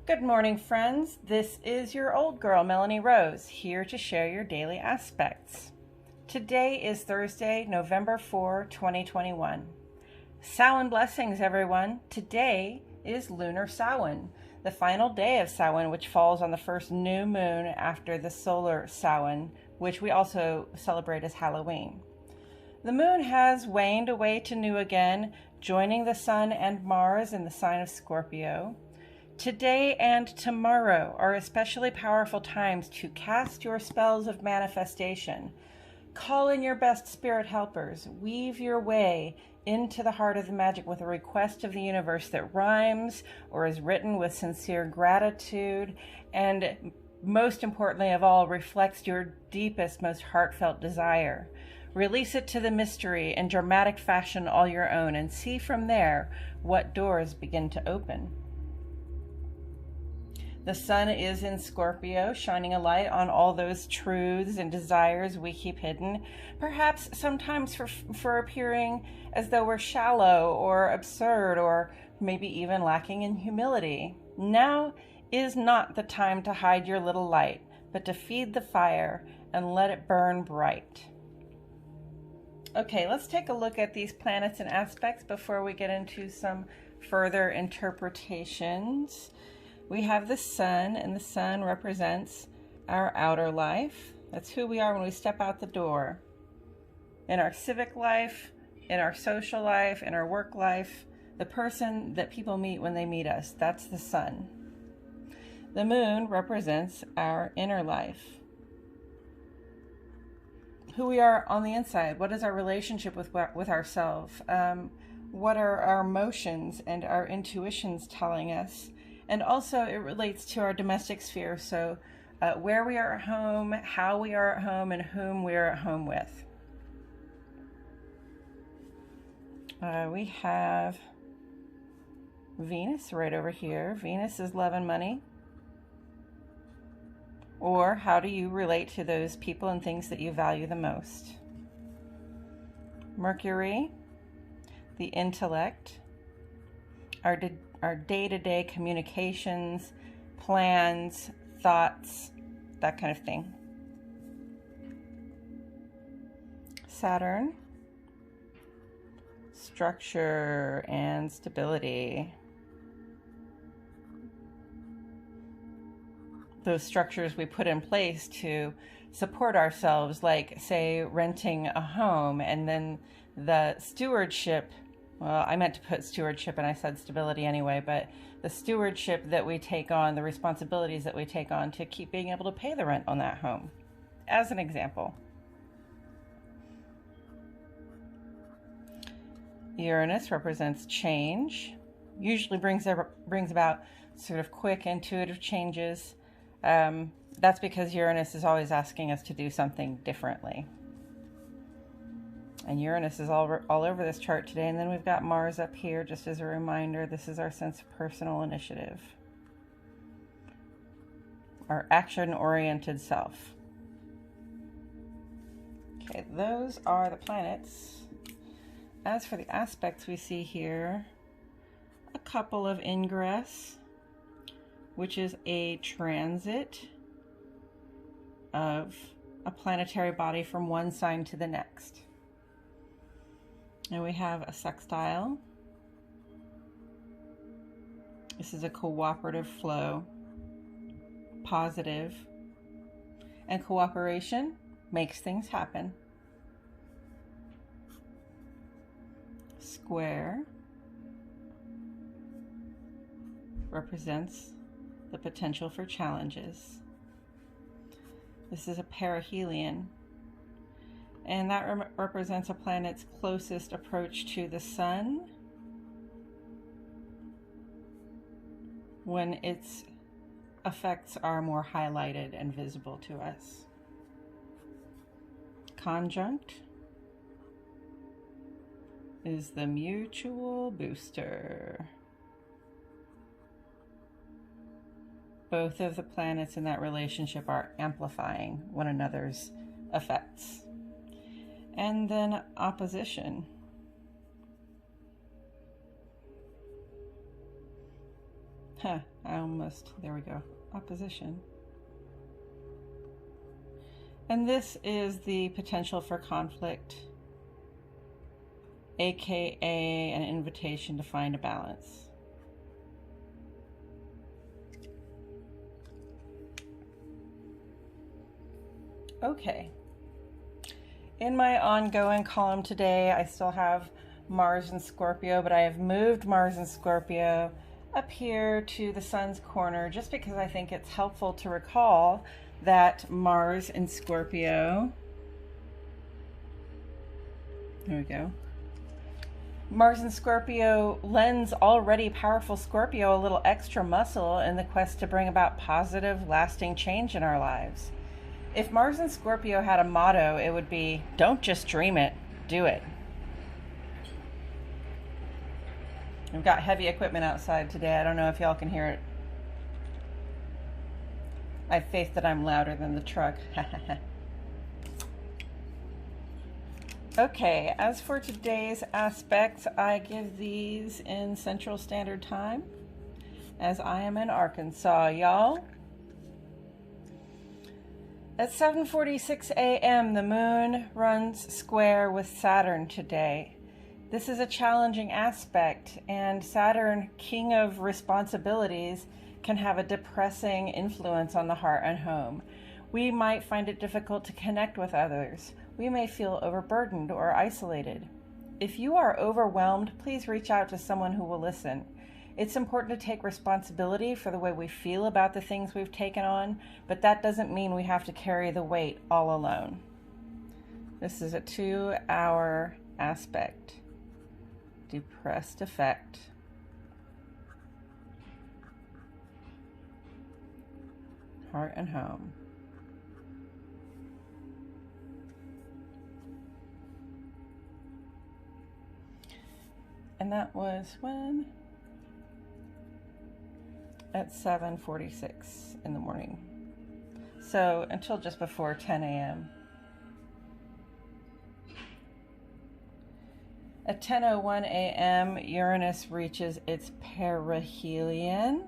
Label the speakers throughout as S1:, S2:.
S1: Good morning, friends. This is your old girl, Melanie Rose, here to share your daily aspects. Today is Thursday, November 4, 2021. Samhain blessings, everyone. Today is Lunar Samhain, the final day of Samhain, which falls on the first new moon after the solar Samhain, which we also celebrate as Halloween. The moon has waned away to new again, joining the sun and Mars in the sign of Scorpio. Today and tomorrow are especially powerful times to cast your spells of manifestation. Call in your best spirit helpers. Weave your way into the heart of the magic with a request of the universe that rhymes or is written with sincere gratitude and, most importantly of all, reflects your deepest, most heartfelt desire. Release it to the mystery in dramatic fashion all your own and see from there what doors begin to open. The sun is in Scorpio, shining a light on all those truths and desires we keep hidden, perhaps sometimes for appearing as though we're shallow or absurd or maybe even lacking in humility. Now is not the time to hide your little light, but to feed the fire and let it burn bright. Okay, let's take a look at these planets and aspects before we get into some further interpretations. We have the sun, and the sun represents our outer life. That's who we are when we step out the door. In our civic life, in our social life, in our work life, the person that people meet when they meet us, that's the sun. The moon represents our inner life. Who we are on the inside. What is our relationship with ourselves? What are our emotions and our intuitions telling us? And also it relates to our domestic sphere, so where we are at home, how we are at home, and whom we are at home with. We have Venus right over here. Venus is love and money. Or how do you relate to those people and things that you value the most? Mercury, the intellect, our day-to-day communications, plans, thoughts, that kind of thing. Saturn, structure and stability. Those structures we put in place to support ourselves, like, say, renting a home, and then the stewardship. Well, I meant to put stewardship and I said stability anyway, but the stewardship that we take on, the responsibilities that we take on to keep being able to pay the rent on that home, as an example. Uranus represents change, usually brings about sort of quick, intuitive changes. That's because Uranus is always asking us to do something differently. And Uranus is all over this chart today. And then we've got Mars up here, just as a reminder. This is our sense of personal initiative, our action-oriented self. Okay, those are the planets. As for the aspects, we see here a couple of ingress, which is a transit of a planetary body from one sign to the next. And we have a sextile. This is a cooperative flow, positive, and cooperation makes things happen. Square represents the potential for challenges. This is a perihelion, and that represents a planet's closest approach to the sun when its effects are more highlighted and visible to us. Conjunct is the mutual booster. Both of the planets in that relationship are amplifying one another's effects. And then opposition. There we go, opposition. And this is the potential for conflict, aka an invitation to find a balance. Okay. In my ongoing column today, I still have Mars in Scorpio, but I have moved Mars in Scorpio up here to the Sun's corner just because I think it's helpful to recall that Mars in Scorpio, there we go, Mars in Scorpio lends already powerful Scorpio a little extra muscle in the quest to bring about positive, lasting change in our lives. If Mars in Scorpio had a motto, it would be, don't just dream it, do it. I've got heavy equipment outside today. I don't know if y'all can hear it. I have faith that I'm louder than the truck. Okay, as for today's aspects, I give these in Central Standard Time, as I am in Arkansas, y'all. At 7:46 a.m., the moon runs square with Saturn today. This is a challenging aspect, and Saturn, king of responsibilities, can have a depressing influence on the heart and home. We might find it difficult to connect with others. We may feel overburdened or isolated. If you are overwhelmed, please reach out to someone who will listen. It's important to take responsibility for the way we feel about the things we've taken on, but that doesn't mean we have to carry the weight all alone. This is a 2-hour aspect. Depressed effect. Heart and home. And that was when? At 7:46 in the morning. So until just before 10 a.m. At 10:01 a.m., Uranus reaches its perihelion.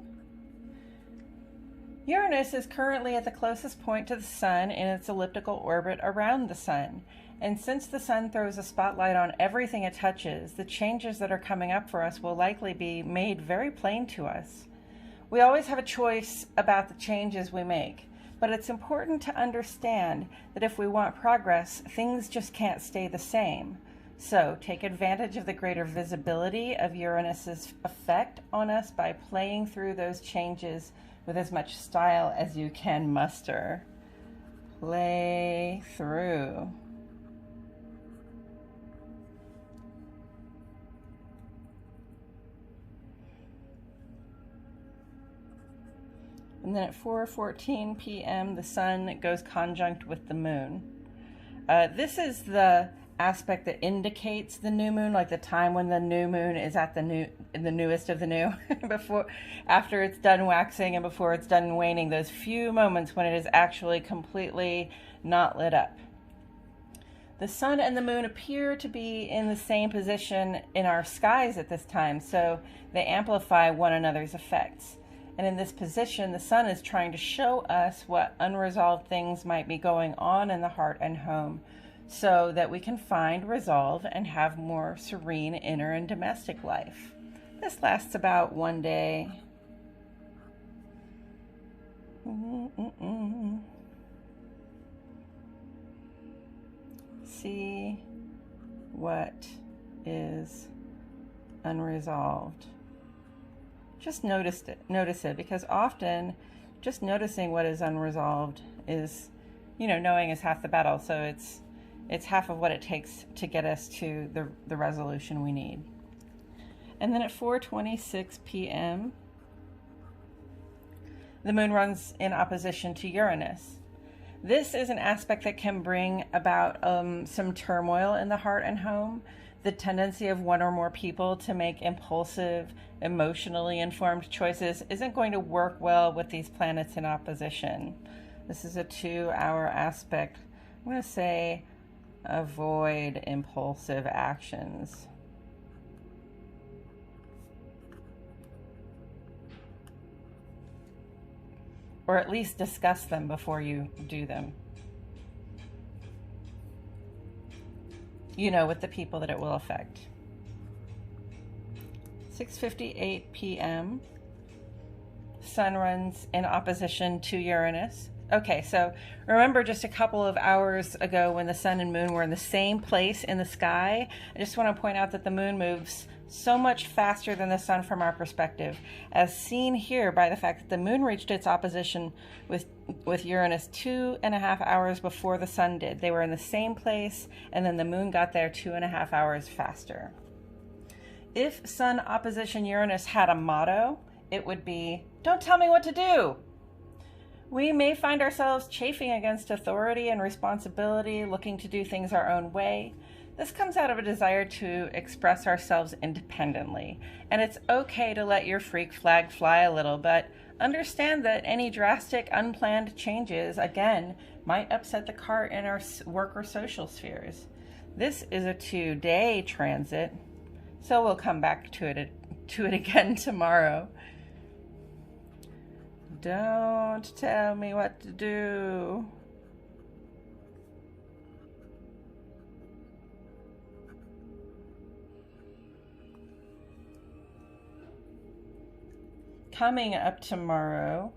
S1: Uranus is currently at the closest point to the Sun in its elliptical orbit around the Sun. And since the Sun throws a spotlight on everything it touches, the changes that are coming up for us will likely be made very plain to us. We always have a choice about the changes we make, but it's important to understand that if we want progress, things just can't stay the same. So take advantage of the greater visibility of Uranus's effect on us by playing through those changes with as much style as you can muster. Play through. And then at 4:14 p.m., the Sun goes conjunct with the Moon. This is the aspect that indicates the new moon, like the time when the new moon is at the newest of the new, after it's done waxing and before it's done waning, those few moments when it is actually completely not lit up. The Sun and the Moon appear to be in the same position in our skies at this time, so they amplify one another's effects. And in this position, the Sun is trying to show us what unresolved things might be going on in the heart and home, so that we can find resolve and have more serene inner and domestic life. This lasts about one day. See what is unresolved. Just notice it, because often just noticing what is unresolved is, knowing is half the battle. So it's half of what it takes to get us to the resolution we need. And then at 4:26 p.m., the Moon runs in opposition to Uranus. This is an aspect that can bring about some turmoil in the heart and home. The tendency of one or more people to make impulsive, emotionally informed choices isn't going to work well with these planets in opposition. This is a 2-hour aspect. I'm going to say avoid impulsive actions. or at least discuss them before you do them. You know, with the people that it will affect. 6:58 p.m. Sun runs in opposition to Uranus. Okay, so remember just a couple of hours ago when the sun and moon were in the same place in the sky? I just want to point out that the moon moves so much faster than the sun from our perspective, as seen here by the fact that the moon reached its opposition with Uranus 2.5 hours before the sun did. They were in the same place, and then the moon got there 2.5 hours faster. If sun opposition Uranus had a motto, it would be, "Don't tell me what to do." We may find ourselves chafing against authority and responsibility, looking to do things our own way. This comes out of a desire to express ourselves independently, and it's okay to let your freak flag fly a little, but understand that any drastic, unplanned changes, again, might upset the cart in our work or social spheres. This is a 2-day transit, so we'll come back to it again tomorrow. Don't tell me what to do. Coming up tomorrow,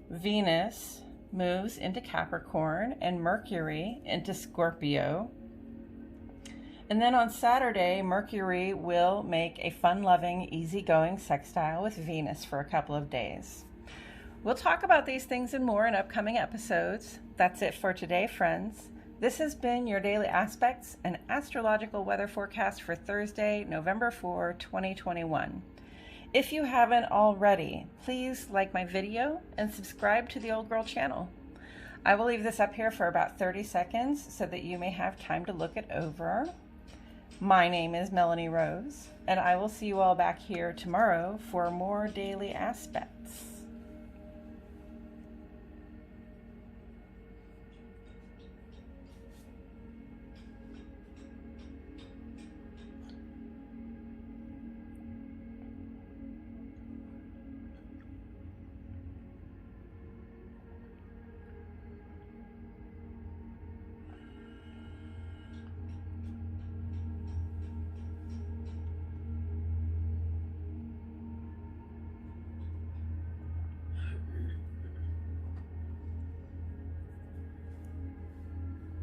S1: Venus moves into Capricorn and Mercury into Scorpio. And then on Saturday, Mercury will make a fun-loving, easygoing sextile with Venus for a couple of days. We'll talk about these things and more in upcoming episodes. That's it for today, friends. This has been your Daily Aspects, an astrological weather forecast for Thursday, November 4, 2021. If you haven't already, please like my video and subscribe to the Old Girl channel. I will leave this up here for about 30 seconds so that you may have time to look it over. My name is Melanie Rose, and I will see you all back here tomorrow for more Daily Aspects.